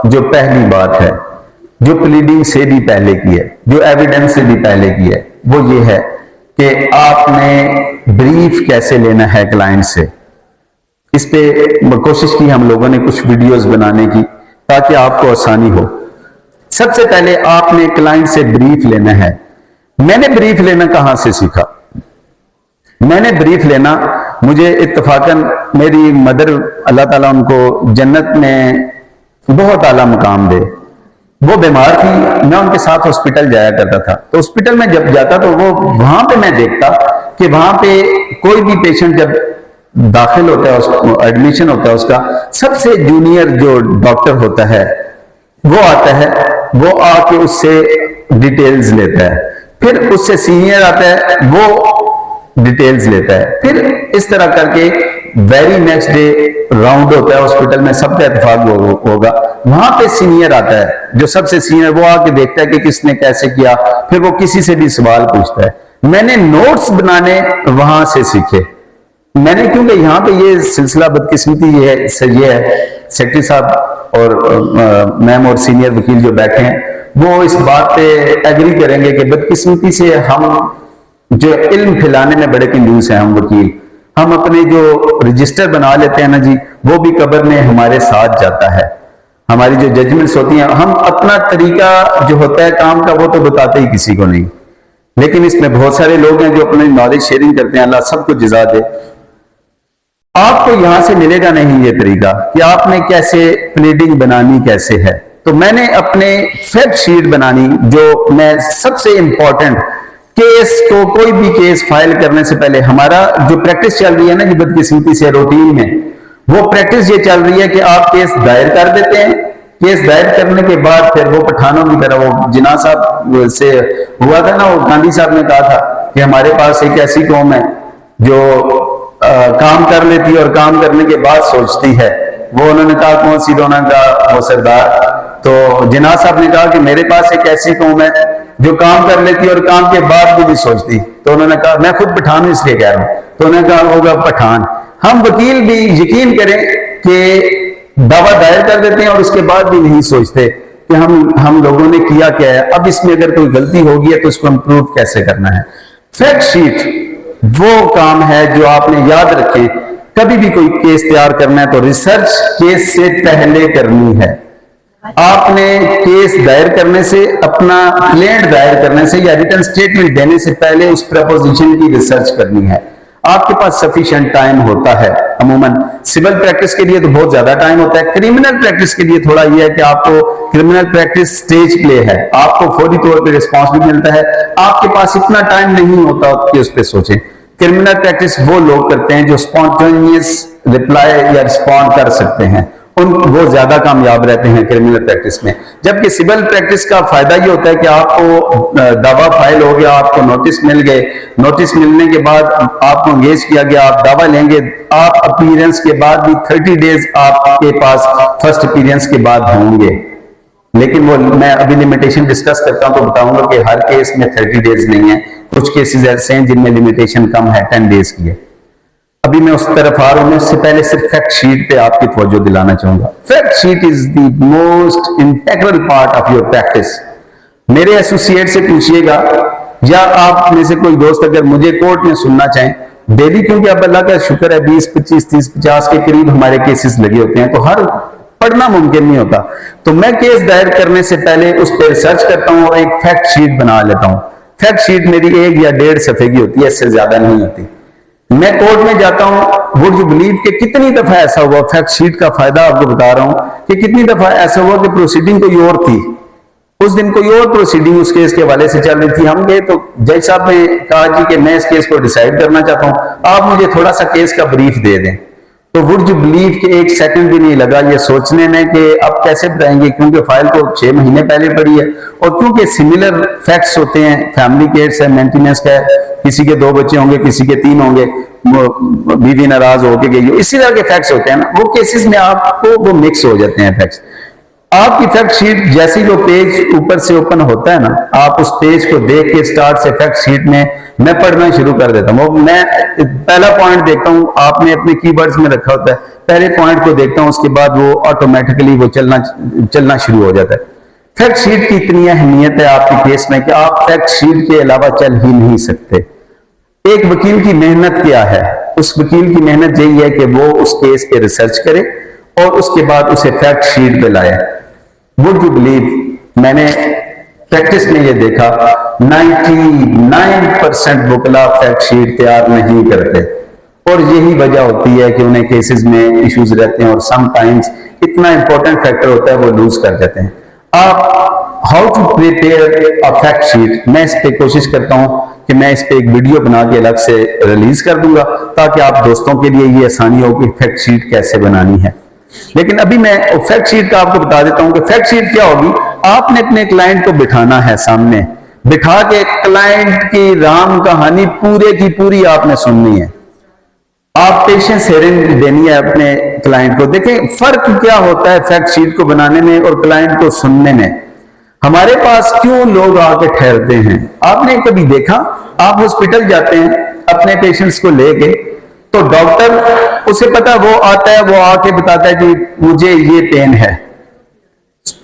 जो पहली बात है, जो प्लीडिंग से भी पहले की है, जो एविडेंस से भी पहले की है, वो ये है कि आपने ब्रीफ कैसे लेना है क्लाइंट से। इस पे कोशिश की हम लोगों ने कुछ वीडियोस बनाने की ताकि आपको आसानी हो। सबसे पहले आपने क्लाइंट से ब्रीफ लेना है। मैंने ब्रीफ लेना कहां से सीखा? मैंने ब्रीफ लेना, मुझे इत्तफाकन मेरी मदर, अल्लाह ताला उनको जन्नत में बहुत आला मुकाम दे, वो बीमार थी, मैं उनके साथ हॉस्पिटल जाया करता था। तो हॉस्पिटल में जब जाता तो वो वहां पे मैं देखता कि वहां पे कोई भी पेशेंट जब दाखिल होता है, एडमिशन होता है, उसका सबसे जूनियर जो डॉक्टर होता है वो आता है, वो आके उससे डिटेल्स लेता है, फिर उससे सीनियर आता है, वो डिटेल्स लेता है, फिर इस तरह करके वेरी नेक्स्ट डे राउंड होता है हॉस्पिटल में, सबका इत्तेफाक होगा, वहां पे सीनियर आता है, जो सबसे सीनियर, वो आके देखता है कि किसने कैसे किया, फिर वो किसी से भी सवाल पूछता है। मैंने नोट्स बनाने वहां से सीखे। मैंने, क्योंकि यहाँ पे ये सिलसिला बदकिस्मती ये है, सेक्रेटरी साहब और मैम और सीनियर वकील जो बैठे हैं वो इस बात पे एग्री करेंगे कि बदकिस्मती से हम जो इल्म फैलाने में बड़े कंजूस हैं हम वकील, हम अपने जो रजिस्टर बना लेते हैं ना जी, वो भी कब्र में हमारे साथ जाता है। हमारी जो जजमेंट्स होती हैं, हम अपना तरीका जो होता है काम का वो तो बताते ही किसी को नहीं, लेकिन इसमें बहुत सारे लोग हैं जो अपनी नॉलेज शेयरिंग करते हैं। अल्लाह सबको जज़ा दे। आपको यहां से मिलेगा नहीं ये तरीका कि आपने कैसे प्लीडिंग बनानी कैसे है। तो मैंने अपने फैक्ट शीट बनानी, जो मैं सबसे इंपॉर्टेंट केस को, कोई भी केस फाइल करने से पहले, हमारा जो प्रैक्टिस चल रही है ना जी बदकिस्मती से रूटीन में, वो प्रैक्टिस ये चल रही है कि आप केस दायर कर देते हैं, केस दायर करने के बाद फिर वो पठानों की तरह, वो जिना साहब से हुआ था ना, वो गांधी साहब ने कहा था कि हमारे पास एक ऐसी कौम है जो काम कर लेती है और काम करने के बाद सोचती है। वो उन्होंने कहा कौन सी? दोनों का वो सरदार। तो जिना साहब ने कहा कि मेरे पास एक ऐसी कौम है जो काम कर लेती है और काम के बाद भी नहीं सोचती। तो उन्होंने कहा, मैं खुद पठान हूं इसलिए कह रहा हूं, तो उन्होंने कहा होगा पठान। हम वकील भी यकीन करें कि दावा दायर कर देते हैं और उसके बाद भी नहीं सोचते कि हम लोगों ने किया क्या है, अब इसमें अगर कोई गलती होगी है तो उसको इम्प्रूव कैसे करना है। फैक्ट शीट वो काम है जो आपने याद रखें, कभी भी कोई केस तैयार करना है तो रिसर्च केस से पहले करनी है। आपने केस दायर करने से, अपना क्लेम दायर करने से या रिटन स्टेटमेंट देने से पहले उस प्रपोजिशन की रिसर्च करनी है। आपके पास सफिशिएंट टाइम होता है। अमूमन सिविल प्रैक्टिस के लिए तो बहुत ज्यादा टाइम होता है, क्रिमिनल प्रैक्टिस के लिए थोड़ा यह है कि आपको क्रिमिनल प्रैक्टिस स्टेज प्ले है, आपको फौरी तौर पे रिस्पॉन्स भी मिलता है, आपके पास इतना टाइम नहीं होता कि उस पर सोचें। क्रिमिनल प्रैक्टिस वो लोग करते हैं जो स्पॉन्टेनियस रिप्लाई या रिस्पॉन्ड कर सकते हैं, वो ज्यादा कामयाब रहते हैं क्रिमिनल प्रैक्टिस में। जबकि सिविल प्रैक्टिस का फायदा ये होता है कि आपको दावा फाइल हो गया, आपको नोटिस मिल गए, नोटिस मिलने के बाद आपको एंगेज किया गया, आप दावा लेंगे, आप अपीयरेंस के बाद भी 30 डेज आपके पास फर्स्ट अपीयरेंस के बाद होंगे। लेकिन वो मैं अभी लिमिटेशन डिस्कस करता हूं तो बताऊंगा कि हर केस में 30 डेज नहीं है, कुछ केसेस ऐसे हैं जिनमें लिमिटेशन कम है, 10 डेज की है। अभी मैं उस तरफ आ रहा हूं, उससे पहले सिर्फ फैक्ट शीट पे आपकी तवज्जो दिलाना चाहूंगा। Fact sheet is the most integral part of your practice. मेरे एसोसिएट से पूछिएगा या आप में से कोई दोस्त अगर मुझे कोर्ट में सुनना चाहें डेली, क्योंकि अब अल्लाह का शुक्र है 20, 25, 30, 50 के करीब हमारे केसेस लगे होते हैं, तो हर पढ़ना मुमकिन नहीं होता। तो मैं केस दायर करने से पहले उस पर रिसर्च करता हूं और एक फैक्ट शीट बना लेता हूं। फैक्ट शीट मेरी 1 या 1.5 सफे की होती है, इससे ज्यादा नहीं होती। मैं कोर्ट में जाता हूं, वुड यू बिलीव कि कितनी दफा ऐसा हुआ, फैक्ट शीट का फायदा आपको बता रहा हूं कि कितनी दफा ऐसा हुआ कि प्रोसीडिंग कोई और थी, उस दिन कोई और प्रोसीडिंग उस केस के हवाले से चल रही थी। हम गए तो जज साहब ने कहा जी कि मैं इस केस को डिसाइड करना चाहता हूं, आप मुझे थोड़ा सा केस का ब्रीफ दे दें। तो वुड यू बिलीव कि 1 सेकंड भी नहीं लगा ये सोचने में कि अब कैसे बताएंगे, क्योंकि फाइल तो 6 महीने पहले पड़ी है और क्योंकि सिमिलर फैक्ट्स होते हैं, फैमिली केस है, मेंटेनेंस का है, किसी के 2 बच्चे होंगे, किसी के 3 होंगे, बीवी नाराज होके गई, इसी तरह के फैक्ट्स होते हैं ना, वो केसेस में आपको वो मिक्स हो जाते हैं फैक्ट्स। आपकी फैक्ट शीट जैसी वो पेज ऊपर से ओपन होता है ना, आप उस पेज को देख के स्टार्ट से फैक्ट शीट में मैं पढ़ना शुरू कर देता हूँ। मैं पहला पॉइंट देखता हूँ, आपने अपने कीवर्ड्स में रखा होता है, पहले पॉइंट को देखता हूँ, उसके बाद वो ऑटोमेटिकली वो चलना शुरू हो जाता है। फैक्ट शीट की इतनी अहमियत है आपके केस में कि आप फैक्ट शीट के अलावा चल ही नहीं सकते। एक वकील की मेहनत क्या है? उस वकील की मेहनत यही है कि वो उस केस पे रिसर्च करे और उसके बाद उसे फैक्ट शीट पे लाए। वुड यू बिलीव, मैंने प्रैक्टिस में ये देखा 99% वकला फैक्ट शीट तैयार नहीं करते और यही वजह होती है कि उन्हें केसेस में इश्यूज रहते हैं और समटाइम्स इतना इंपॉर्टेंट फैक्टर होता है वो लूज कर जाते हैं। आप how to prepare a fact sheet, मैं इस पे कोशिश करता हूं कि मैं इस पे एक वीडियो बना के अलग से रिलीज कर दूंगा ताकि आप दोस्तों के लिए ये आसानी हो कि फैक्ट शीट कैसे बनानी है। लेकिन अभी मैं फैक्ट शीट का आपको बता देता हूं कि फैक्ट शीट क्या होगी। आपने अपने क्लाइंट को बिठाना है, सामने बिठा के क्लाइंट की राम कहानी पूरे की पूरी आपने सुननी है। आप पेशेंस हेयरिंग देनी है अपने क्लाइंट को। देखें फर्क क्या होता है फैक्ट शीट को बनाने में और क्लाइंट को सुनने में। हमारे पास क्यों लोग आके ठहरते हैं? आपने कभी देखा, आप हॉस्पिटल जाते हैं अपने पेशेंट्स को लेके, तो डॉक्टर उसे पता, वो आता है, वो आके बताता है कि मुझे ये पेन है,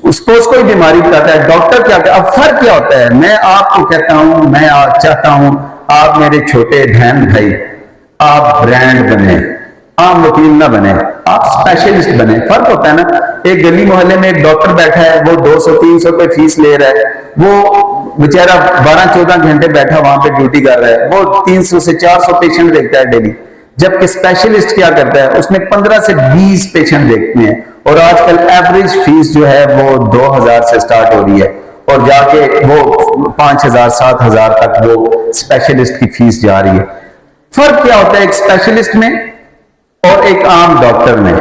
उसको कोई बीमारी बताता है, डॉक्टर क्या कहता है। अब फर्क क्या होता है? मैं आपको कहता हूं, मैं चाहता हूं आप मेरे छोटे बहन भाई, आप ब्रांड बने, आम वकील ना बने, आप स्पेशलिस्ट बने। फर्क होता है ना। एक गली मोहल्ले में एक डॉक्टर बैठा है, वो 200-300 रुपए फीस ले रहा है, वो बेचारा 12-14 घंटे बैठा वहां पे ड्यूटी कर रहा है, वो 300 से 400 पेशेंट देखता है डेली। जबकि स्पेशलिस्ट क्या करता है, उसमें 15 से 20 पेशेंट देखते हैं और आजकल एवरेज फीस जो है वो 2000 से स्टार्ट हो रही है और जाके वो 5000-7000 तक वो स्पेशलिस्ट की फीस जा रही है। फर्क क्या होता है एक स्पेशलिस्ट में और एक आम डॉक्टर में?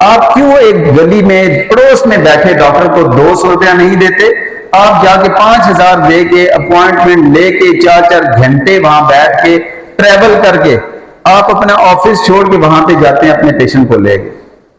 आप क्यों एक गली में पड़ोस में बैठे डॉक्टर को 200 रुपया नहीं देते? आप जाके 5000 दे के अपॉइंटमेंट लेके 4-4 घंटे वहां बैठ के ट्रेवल करके आप अपना ऑफिस छोड़ के वहां पे जाते हैं अपने पेशेंट को लेके।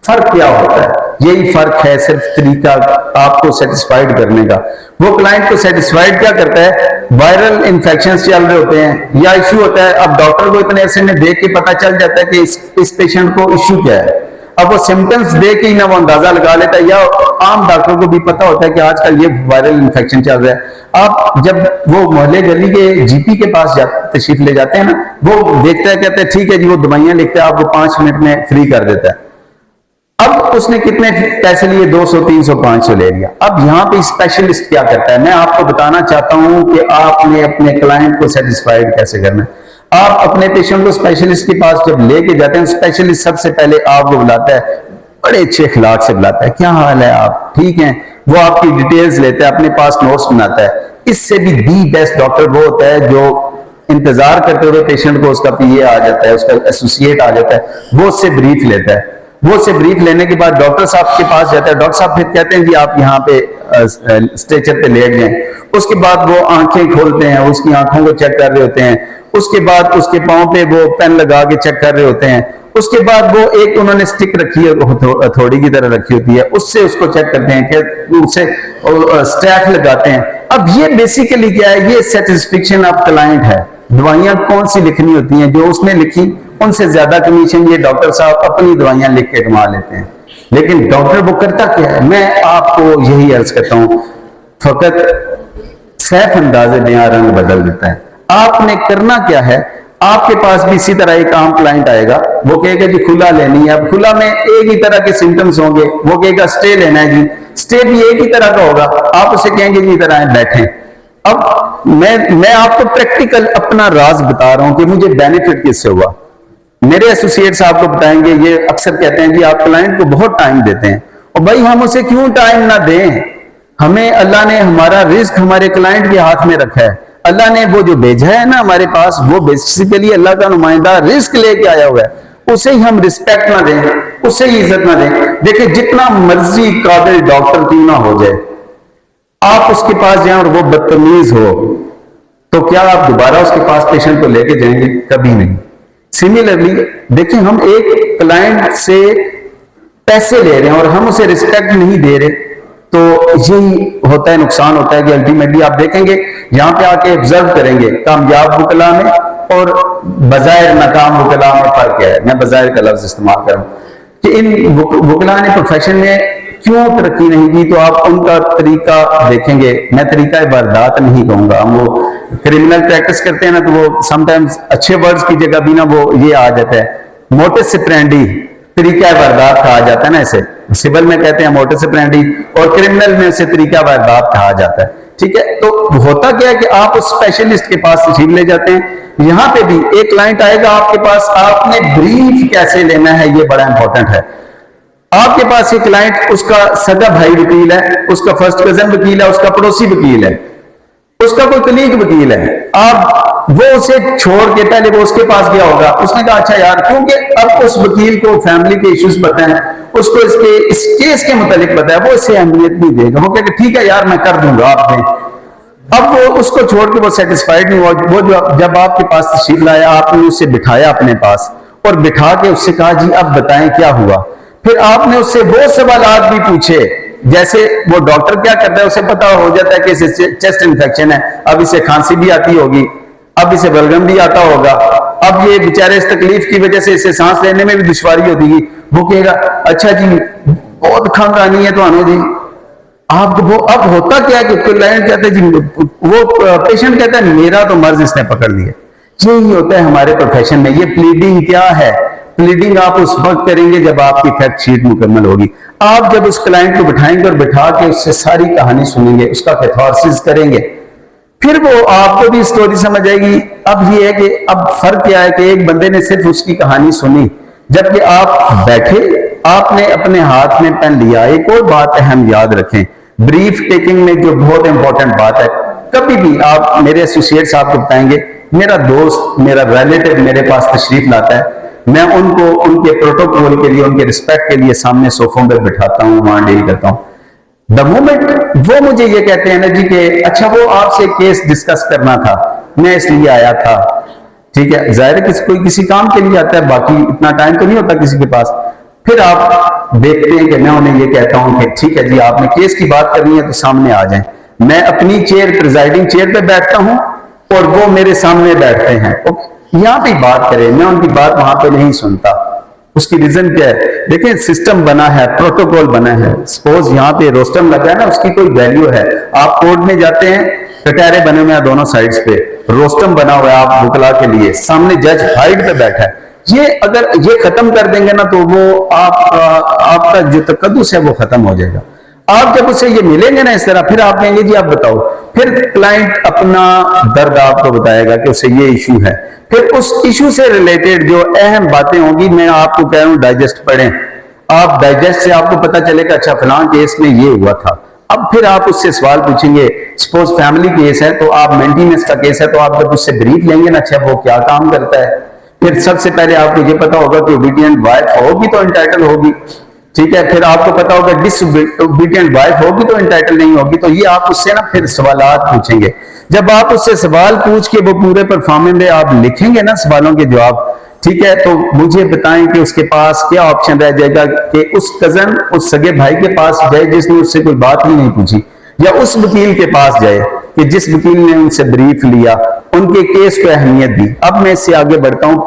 फर्क क्या होता है? यही फर्क है, सिर्फ तरीका आपको सेटिस्फाइड करने का। वो क्लाइंट को सेटिस्फाइड क्या करता है? वायरल इन्फेक्शंस चल रहे होते हैं या इश्यू होता है, अब डॉक्टर को इतने ऐसे में देख के पता चल जाता है कि इस पेशेंट को इश्यू क्या है। अब वो सिम्टम्स देख के ही ना वो अंदाजा लगा लेता है, या आम डॉक्टर को भी पता होता है कि आजकल ये वायरल इन्फेक्शन चल रहा है। आप जब वो मोहल्ले गली के जीपी के पास तशरीफ ले जाते हैं ना, वो देखता है, कहते हैं ठीक है जी, वो दवाइयां लिखते हैं, आपको 5 मिनट में फ्री कर देता है। अब उसने कितने पैसे लिए? 200, 300, 500 ले लिया। अब यहां पे स्पेशलिस्ट क्या करता है? मैं आपको बताना चाहता हूं कि आपने अपने क्लाइंट को सेटिस्फाइड कैसे करना है। आप अपने पेशेंट को स्पेशलिस्ट के पास जब लेके जाते हैं, स्पेशलिस्ट सबसे पहले आपको बुलाता है, बड़े अच्छे अखलाक से बुलाता है, क्या हाल है, आप ठीक हैं? वो आपकी डिटेल्स लेता है, अपने पास नोट्स बनाता है। इससे भी दी बेस्ट डॉक्टर वो होता है जो इंतजार करते हुए पेशेंट को उसका पीए आ जाता है, उसका एसोसिएट आ जाता है, वो उससे ब्रीफ लेता है। वो से ब्रीफ लेने के बाद डॉक्टर साहब के पास जाता है, डॉक्टर साहब फिर कहते हैं जी आप यहाँ पे स्ट्रेचर पे लेट जाएं। उसके बाद वो आंखें खोलते हैं, उसकी आंखों को चेक कर रहे होते हैं, उसके बाद उसके पांव पे वो पेन लगा के चेक कर रहे होते हैं। उसके बाद वो एक उन्होंने स्टिक रखी है, हथौड़ी की तरह रखी होती है, उससे उसको चेक करते हैं, कि उससे स्ट्रैप लगाते हैं। अब ये बेसिकली क्या है? ये सेटिस्फेक्शन ऑफ क्लाइंट है। दवाइयां कौन सी लिखनी होती हैं, जो उसने लिखी उनसे ज्यादा कमीशन ये डॉक्टर साहब अपनी दवाइयां लिख के कमा लेते हैं। लेकिन डॉक्टर वो करता क्या है? मैं आपको यही अर्ज करता हूं, फकत सैफ अंदाजे बयां रंग बदल देता है। आपने करना क्या है? आपके पास भी इसी तरह एक आम क्लाइंट आएगा, वो कहेगा जी खुला लेनी है। अब खुला में एक ही तरह के सिम्टम्स होंगे, वो कहेगा स्टे लेना है जी, स्टे भी एक ही तरह का होगा। आप उसे कहेंगे जी इधर आए बैठे। अब मैं आपको प्रैक्टिकल अपना राज बता रहा हूं कि मुझे बेनिफिट किससे हुआ। मेरे एसोसिएट्स आपको बताएंगे, ये अक्सर कहते हैं जी आप क्लाइंट को बहुत टाइम देते हैं। और भाई हम उसे क्यों टाइम ना दें? हमें अल्लाह ने हमारा रिस्क हमारे क्लाइंट के हाथ में रखा है। अल्लाह ने वो जो भेजा है ना हमारे पास, वो बेसिकली अल्लाह का नुमाइंदा रिस्क लेके आया हुआ है। उसे ही हम रिस्पेक्ट ना दें, उसे ही इज्जत ना दें। देखिए जितना मर्जी काबिल डॉक्टर क्यों ना हो जाए, आप उसके पास जाएं और वो बदतमीज हो, तो क्या आप दोबारा उसके पास पेशेंट को लेके जाएंगे? कभी नहीं। सिमिलरली देखिए, हम एक क्लाइंट से पैसे ले रहे हैं और हम उसे रिस्पेक्ट नहीं दे रहे, तो यही होता है, नुकसान होता है कि अल्टीमेटली आप देखेंगे यहाँ पे आके ऑब्जर्व करेंगे कामयाब वकला में और बजायर नाकाम वकला में फर्क है। मैं बजायर का लफ्ज इस्तेमाल करूं कि इन वकला ने प्रोफेशन में क्यों तरक्की नहीं की, तो आप उनका तरीका देखेंगे। मैं तरीका वारदात नहीं कहूंगा, हम वो क्रिमिनल प्रैक्टिस करते हैं ना, तो वो समटाइम्स अच्छे वर्ड्स की जगह भी ना वो ये आ जाता है, मोटिस ऑपरेंडी तरीका वारदात कहा जाता है ना, इसे सिविल में कहते हैं मोटिस ऑपरेंडी और क्रिमिनल में इसे तरीका वारदात कहा जाता है। ठीक है, तो होता क्या है कि आप उस स्पेशलिस्ट के पास तशरीफ ले जाते हैं। यहां पे भी एक क्लाइंट आएगा आपके पास, आपने ब्रीफ कैसे लेना है ये बड़ा इंपॉर्टेंट है। आपके पास ये क्लाइंट, उसका सगा भाई वकील है, उसका फर्स्ट कजन वकील है, उसका पड़ोसी वकील है, उसका कोई कलीग वकील है, आप वो उसे छोड़ के पहले वो उसके पास गया होगा, उसने कहा अच्छा यार, क्योंकि अब उस वकील को फैमिली के इश्यूज पता है, उसको इस केस के मुतालिक पता है, वो इसे अहमियत नहीं देगा, वो कहेगा ठीक है यार मैं कर दूंगा आपने। अब वो उसको छोड़ के वो सेटिस्फाइड नहीं हुआ, वो जब आपके पास तशरीफ लाया, आपने उसे बिठाया अपने पास और बिठा के उससे कहा जी अब बताएं क्या हुआ। फिर आपने उससे वो सवालात भी पूछे, जैसे वो डॉक्टर क्या करता है, उसे पता हो जाता है कि इसे चेस्ट इन्फेक्शन है, अब इसे खांसी भी आती होगी, अब इसे बलगम भी आता होगा, अब ये बेचारे इस तकलीफ की वजह से इसे सांस लेने में भी दुश्वारी होती है। वो कहेगा अच्छा जी बहुत खंघानी है तो आनो जी आप, वो अब होता क्या है कि क्लाइंट कहता है जी, वो पेशेंट कहता है मेरा तो मर्ज इसने पकड़ लिया। यही होता है हमारे प्रोफेशन में। ये प्लीडिंग क्या है, प्लीडिंग आप उस वक्त करेंगे जब आपकी फैक्ट शीट मुकम्मल होगी। आप जब उस क्लाइंट को बिठाएंगे और बिठा के उससे सारी कहानी सुनेंगे, उसका कैथारसिस करेंगे, फिर वो आपको भी स्टोरी समझ आएगी। अब ये है कि अब फर्क क्या है कि एक बंदे ने सिर्फ उसकी कहानी सुनी, जबकि आप बैठे, आपने अपने हाथ में पेन लिया। एक और बात अहम याद रखें, ब्रीफ टेकिंग में जो बहुत इंपॉर्टेंट बात है, कभी भी आप, मेरे एसोसिएट्स आपको बताएंगे, मेरा दोस्त, मेरा रिलेटिव मेरे पास तशरीफ लाता है, मैं उनको उनके प्रोटोकॉल के लिए, उनके रिस्पेक्ट के लिए सामने सोफों पर बिठाता हूं, वहां डील करता हूं। द मोमेंट वो मुझे ये कहते हैं ना जी कि अच्छा वो आपसे केस डिस्कस करना था, मैं इसलिए आया था, ठीक है, जाहिर है कोई किसी काम के लिए आता है, बाकी इतना टाइम तो नहीं होता किसी के पास। फिर आप देखते हैं कि मैं उन्हें ये कहता हूं कि ठीक है जी आपने केस की बात करनी है तो सामने आ जाएं। मैं अपनी चेयर, प्रिजाइडिंग चेयर पे बैठता हूं और वो मेरे सामने बैठते हैं, यहां पे बात करें, मैं उनकी बात वहां पे नहीं सुनता। उसकी रीजन क्या है, देखिए सिस्टम बना है, प्रोटोकॉल बना है। सपोज यहाँ पे रोस्टम लगा है ना, उसकी कोई वैल्यू है, आप कोर्ट में जाते हैं, कटहरे बने हुए हैं दोनों साइड्स पे, रोस्टम बना हुआ है आप वकला के लिए, सामने जज हाइट पे बैठा है। ये अगर ये खत्म कर देंगे ना तो वो आपका जो तकद्दुस है वो खत्म हो जाएगा। आप जब उससे ये मिलेंगे ना इस तरह, फिर आप कहेंगे जी आप बताओ, फिर क्लाइंट अपना दर्द आपको बताएगा कि उसे ये इशू है, फिर उस इशू से रिलेटेड जो अहम बातें होंगी, मैं आपको कह रहा हूं डाइजेस्ट पढ़ें, आप डाइजेस्ट से आपको पता चलेगा अच्छा फलां केस में ये हुआ था। अब फिर आप उससे सवाल पूछेंगे, सपोज फैमिली केस है तो आप मेंटेनेंस का केस है, तो आप जब उससे ब्रीफ लेंगे ना, अच्छा वो क्या काम करता है, फिर सबसे पहले आपको ये पता होगा कि ओबीडिएंट वाइफ होगी तो एंटाइटल होगी, ठीक है, फिर आपको पता होगा डिसओबीडिएंट वाइफ होगी तो एंटाइटल नहीं होगी। तो ये आप उससे ना फिर सवालात पूछेंगे। जब आप उससे सवाल पूछ के वो पूरे परफॉर्मेंस में आप लिखेंगे ना सवालों के जवाब, ठीक है, तो मुझे बताएं कि उसके पास क्या ऑप्शन रह जाएगा कि उस कजन, उस सगे भाई के पास जाए जिसने उससे कोई बात ही नहीं पूछी, या उस वकील के पास जाए कि जिस वकील ने उनसे ब्रीफ लिया, उनके केस को अहमियत दी। अब मैं इससे आगे बढ़ता हूं,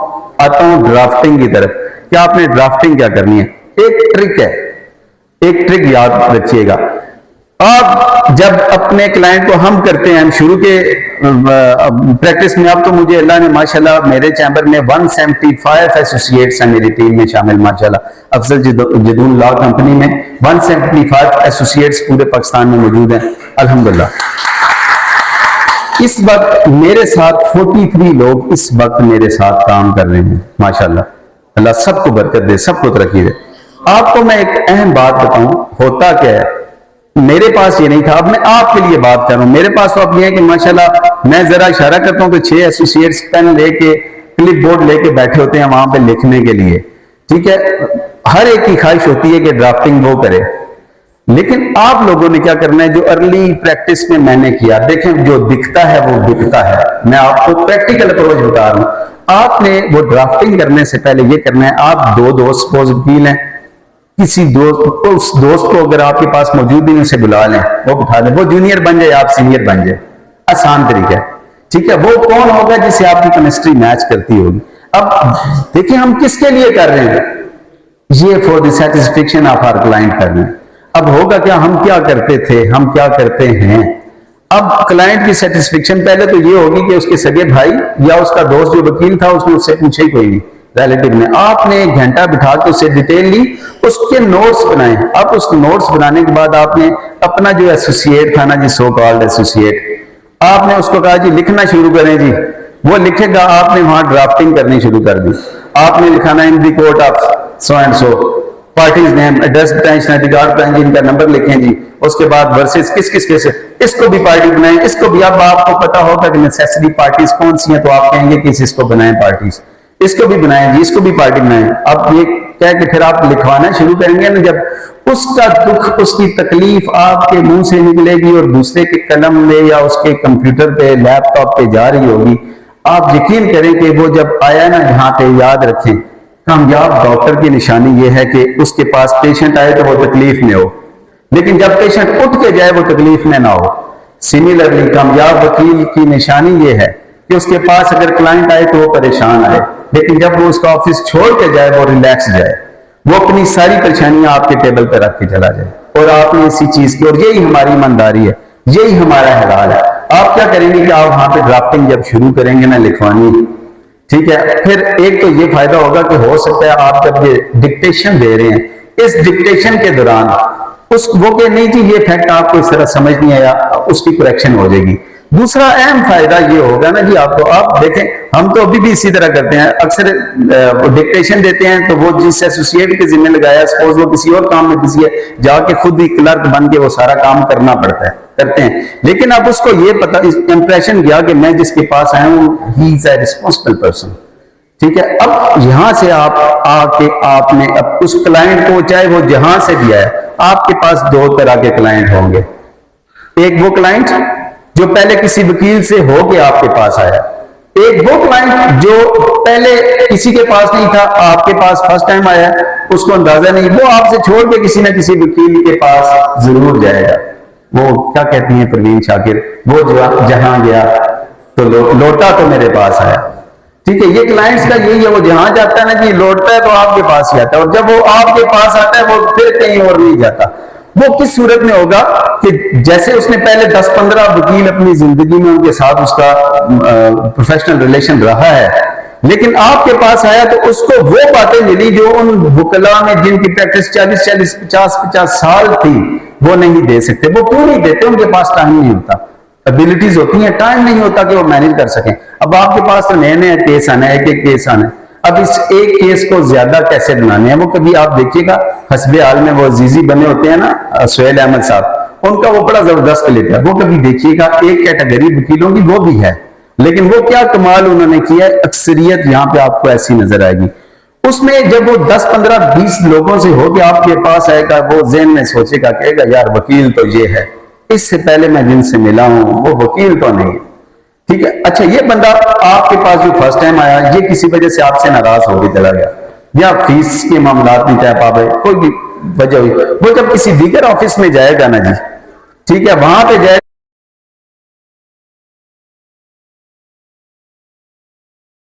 आता हूं ड्राफ्टिंग की तरफ। क्या आपने ड्राफ्टिंग क्या करनी है, एक ट्रिक है, एक ट्रिक याद रखिएगा। आप जब अपने क्लाइंट को हम करते हैं, हम शुरू के प्रैक्टिस में, अब तो मुझे अल्लाह ने माशाल्लाह मेरे चैम्बर में 175 एसोसिएट्स हैं मेरी टीम में शामिल, माशाल्लाह अफजल जदून लॉ कंपनी में 175 एसोसिएट्स पूरे पाकिस्तान में मौजूद हैं अल्हम्दुलिल्लाह। इस वक्त मेरे साथ 43 लोग इस वक्त मेरे साथ काम कर रहे हैं माशाल्लाह। अल्लाह सबको बरकत दे, सबको तरक्की दे। आपको मैं एक अहम बात बताऊं, होता क्या है, मेरे पास ये नहीं था, अब मैं आपके लिए बात कर रहा हूं। मेरे पास तो अब ये है कि माशाल्लाह मैं जरा इशारा करता हूं तो 6 एसोसिएट्स पेन लेके, क्लिप बोर्ड लेके बैठे होते हैं वहां पे लिखने के लिए, ठीक है। हर एक की ख्वाहिश होती है कि ड्राफ्टिंग वो करे, लेकिन आप लोगों ने क्या करना है, जो अर्ली प्रैक्टिस में मैंने किया, देखें जो दिखता है वो बिकता है। मैं आपको प्रैक्टिकल अप्रोच बता रहा हूं। आपने वो ड्राफ्टिंग करने से पहले ये करना है, आप दो दोस्त सपोज वकील हैं, किसी दोस्त, उस दोस्त को अगर आपके पास मौजूद नहीं उसे बुला लें, वो बिठा दें, वो जूनियर बन जाए, आप सीनियर बन जाए, आसान तरीका है। ठीक है, वो कौन होगा जिससे आपकी केमिस्ट्री मैच करती होगी। अब देखिए हम किसके लिए कर रहे हैं, ये for the satisfaction of our client कर रहे हैं। अब होगा क्या, हम क्या करते थे, हम क्या करते हैं, अब क्लाइंट की सेटिस्फेक्शन पहले तो ये होगी कि उसके सगे भाई या उसका दोस्त जो वकील था उसने उससे पूछे ही कोई नहीं, रिलेटिव ने, आपने एक घंटा बिठा के उससे डिटेल ली, उसके नोट्स बनाए। अब उस नोट्स बनाने के बाद आपने अपना जो एसोसिएट था ना जी, सो कॉल्ड एसोसिएट, आपने उसको कहा जी लिखना शुरू करें जी, वो लिखेगा, आपने वहां ड्राफ्टिंग करनी शुरू कर दी। आपने लिखाना in the court of so and so, parties name, address बताएं, शनाख्ती कार्ड जिनका नंबर लिखें जी, उसके बाद वर्सेस किस किस के से, इसको भी पार्टी बनाएं, इसको भी। अब आपको पता होगा कि नेसेसरी पार्टीज कौन सी हैं, तो आप कहेंगे कि इसको बनाएं पार्टीज, इसको भी बनाएं जी, इसको भी पार्टी बनाएं। अब ये कह के फिर आप लिखवाना शुरू करेंगे ना, जब उसका दुख, उसकी तकलीफ आपके मुंह से निकलेगी और दूसरे के कलम में या उसके कंप्यूटर पे, लैपटॉप पे जा रही होगी, आप यकीन करें कि वो जब आया ना यहाँ पे, याद रखें, कामयाब डॉक्टर की निशानी ये है कि उसके पास पेशेंट आए तो वो तकलीफ में हो, लेकिन जब पेशेंट उठ के जाए वो तकलीफ में ना हो। सिमिलरली कामयाब वकील की निशानी ये है कि उसके पास अगर क्लाइंट आए तो वो परेशान आए, लेकिन जब वो उसका ऑफिस छोड़ के जाए वो रिलैक्स जाए, वो अपनी सारी परेशानियां आपके टेबल पर रख के चला जाए। और आपने इसी चीज की, और यही हमारी ईमानदारी है, यही हमारा हलाल है। आप क्या करेंगे कि आप वहां पे ड्राफ्टिंग जब शुरू करेंगे ना लिखवानी, ठीक है, फिर एक तो ये फायदा होगा कि हो सकता है आप जब ये डिक्टेशन दे रहे हैं, इस डिक्टेशन के दौरान उस वो के नहीं जी ये फैक्ट आपको इस तरह समझ नहीं आया, उसकी करेक्शन हो जाएगी। दूसरा अहम फायदा ये होगा ना जी आपको, आप देखें हम तो अभी भी इसी तरह करते हैं, अक्सर डिक्टेशन देते हैं तो वो जिस एसोसिएट के जिम्मे लगाया, सपोज वो किसी और काम में बिजी है, जाके खुद ही क्लर्क बन के वो सारा काम करना पड़ता है, करते हैं, लेकिन अब उसको ये पता, इंप्रेशन गया कि मैं जिसके पास आया हूं he is a responsible person. ठीक है, अब यहां से आप आके आपने अब उस क्लाइंट को, चाहे वो जहां से भी आया, आपके पास दो तरह के क्लाइंट होंगे। एक वो क्लाइंट जो पहले किसी वकील से होके आपके पास आया, एक वो क्लाइंट जो पहले किसी के पास नहीं था, आपके पास फर्स्ट टाइम आया, उसको अंदाजा नहीं, वो आपसे छोड़ के किसी ना किसी वकील के पास जरूर जाएगा। वो क्या कहती हैं परवीन शाकिर, वो जहां गया तो लौटा तो मेरे पास आया। ठीक है, ये क्लाइंट्स का यही है, वो जहां जाता है ना जी, लौटता है तो आपके पास ही आता है, और जब वो आपके पास आता है वो फिर कहीं और नहीं जाता। वो किस सूरत में होगा कि जैसे उसने पहले 10-15 वकील अपनी जिंदगी में उनके साथ उसका प्रोफेशनल रिलेशन रहा है, लेकिन आपके पास आया तो उसको वो बातें मिली जो उन वकला में जिनकी प्रैक्टिस 40-40, 50-50 साल थी वो नहीं दे सकते। वो क्यों नहीं देते? उनके पास टाइम नहीं होता, एबिलिटीज होती हैं, टाइम नहीं होता कि वो मैनेज कर सकें। अब आपके पास तो नए नए केस आने, एक एक केस आने, अब इस एक केस को ज्यादा कैसे बनाने हैं, वो कभी आप देखिएगा हस्बे हाल में वो अजीजी बने होते हैं ना सुहेल अहमद साहब, उनका वो बड़ा जबरदस्त क्लिप है, वो कभी देखिएगा, एक कैटेगरी वकीलों की वो भी है, लेकिन वो क्या कमाल उन्होंने किया, अक्सरियत यहाँ पे आपको ऐसी नजर आएगी। उसमें जब वो 10, 15, 20 लोगों से होकर आपके पास आएगा, वो ज़हन में सोचेगा, कहेगा यार वकील तो ये है, इससे पहले मैं जिनसे मिला हूं वो वकील तो नहीं है। ठीक है, अच्छा ये बंदा आपके पास जो फर्स्ट टाइम आया, ये किसी वजह से आपसे नाराज होकर चला गया, या फीस के मामला नहीं तय पा पाए, कोई भी वजह हुई, वो जब किसी दीगर ऑफिस में जाएगा ना जी, ठीक है, वहां पे जाए